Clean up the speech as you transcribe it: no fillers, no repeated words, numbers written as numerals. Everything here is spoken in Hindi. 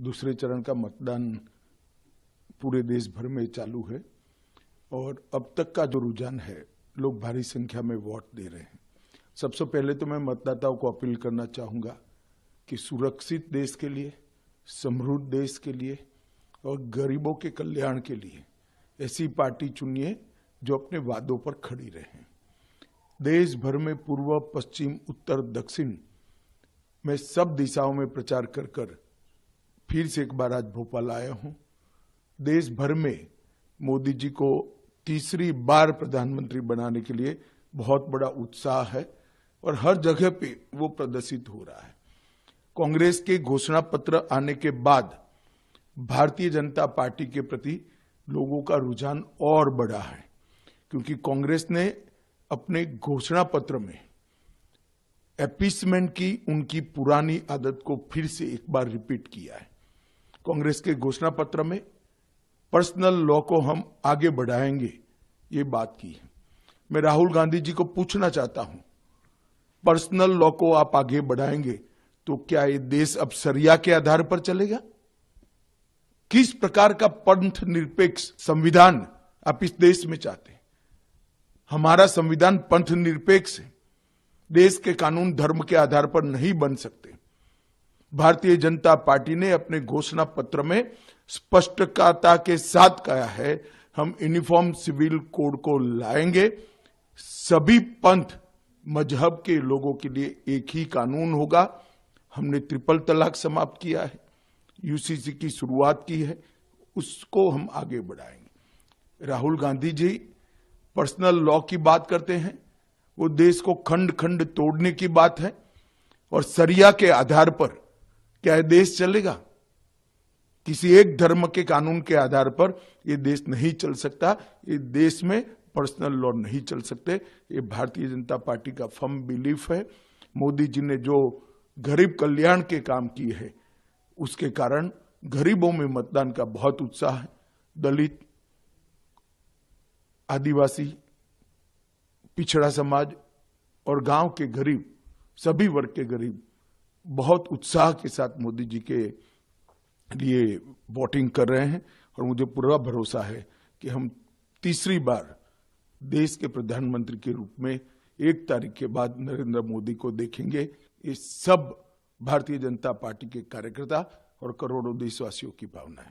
दूसरे चरण का मतदान पूरे देश भर में चालू है और अब तक का जो रुझान है, लोग भारी संख्या में वोट दे रहे हैं। सबसे पहले तो मैं मतदाताओं को अपील करना चाहूंगा कि सुरक्षित देश के लिए, समृद्ध देश के लिए और गरीबों के कल्याण के लिए ऐसी पार्टी चुनिए जो अपने वादों पर खड़ी रहे। देश भर में पूर्व, पश्चिम, उत्तर, दक्षिण में सब दिशाओं में प्रचार कर फिर से एक बार आज भोपाल आया हूं। देश भर में मोदी जी को तीसरी बार प्रधानमंत्री बनाने के लिए बहुत बड़ा उत्साह है और हर जगह पे वो प्रदर्शित हो रहा है। कांग्रेस के घोषणा पत्र आने के बाद भारतीय जनता पार्टी के प्रति लोगों का रुझान और बढ़ा है, क्योंकि कांग्रेस ने अपने घोषणा पत्र में अपीसमेंट की उनकी पुरानी आदत को फिर से एक बार रिपीट किया है। कांग्रेस के घोषणा पत्र में पर्सनल लॉ को हम आगे बढ़ाएंगे, ये बात की है। मैं राहुल गांधी जी को पूछना चाहता हूं, पर्सनल लॉ को आप आगे बढ़ाएंगे तो क्या ये देश अब शरिया के आधार पर चलेगा? किस प्रकार का पंथ निरपेक्ष संविधान आप इस देश में चाहते हैं? हमारा संविधान पंथ निरपेक्ष है। देश के कानून धर्म के आधार पर नहीं बन सकते। भारतीय जनता पार्टी ने अपने घोषणा पत्र में स्पष्टता के साथ कहा है, हम यूनिफॉर्म सिविल कोड को लाएंगे। सभी पंथ मजहब के लोगों के लिए एक ही कानून होगा। हमने ट्रिपल तलाक समाप्त किया है, यूसीसी की शुरुआत की है, उसको हम आगे बढ़ाएंगे। राहुल गांधी जी पर्सनल लॉ की बात करते हैं, वो देश को खंड खंड तोड़ने की बात है और शरिया के आधार पर क्या ये देश चलेगा? किसी एक धर्म के कानून के आधार पर ये देश नहीं चल सकता। ये देश में पर्सनल लॉ नहीं चल सकते। ये भारतीय जनता पार्टी का फर्म बिलीफ है। मोदी जी ने जो गरीब कल्याण के काम किए हैं, उसके कारण गरीबों में मतदान का बहुत उत्साह है। दलित, आदिवासी, पिछड़ा समाज और गांव के गरीब, सभी वर्ग के गरीब बहुत उत्साह के साथ मोदी जी के लिए वोटिंग कर रहे हैं और मुझे पूरा भरोसा है कि हम तीसरी बार देश के प्रधानमंत्री के रूप में 1 तारीख के बाद नरेंद्र मोदी को देखेंगे। ये सब भारतीय जनता पार्टी के कार्यकर्ता और करोड़ों देशवासियों की भावना है।